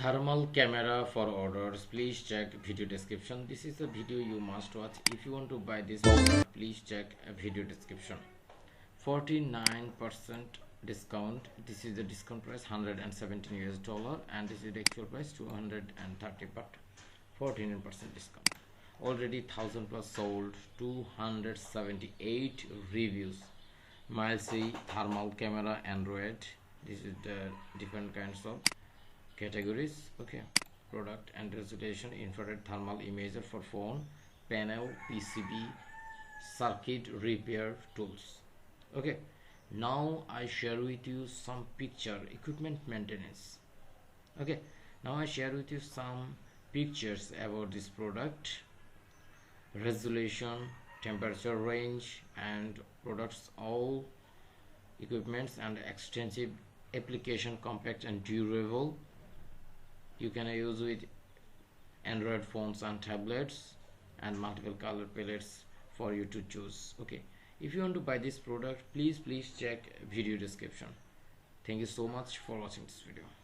Thermal camera for orders, please check video description. This is the video you must watch. If you want to buy this product, please check a video description. 49% discount. This is the discount price, $117 and this is the actual price, 230, but 14% discount. Already 1000 plus sold, 278 reviews. MILESEEY thermal camera Android. This is the different kinds of categories. Okay, product and resolution: infrared thermal imager for phone, panel, PCB, circuit repair tools. Okay, now I share with you some picture equipment maintenance. Okay, now I share with you some pictures about this product, resolution, temperature range, and products, all equipments and extensive application, compact and durable. You can use with Android phones and tablets, and multiple color palettes for you to choose. Okay, if you want to buy this product, please check video description. Thank you so much for watching this video.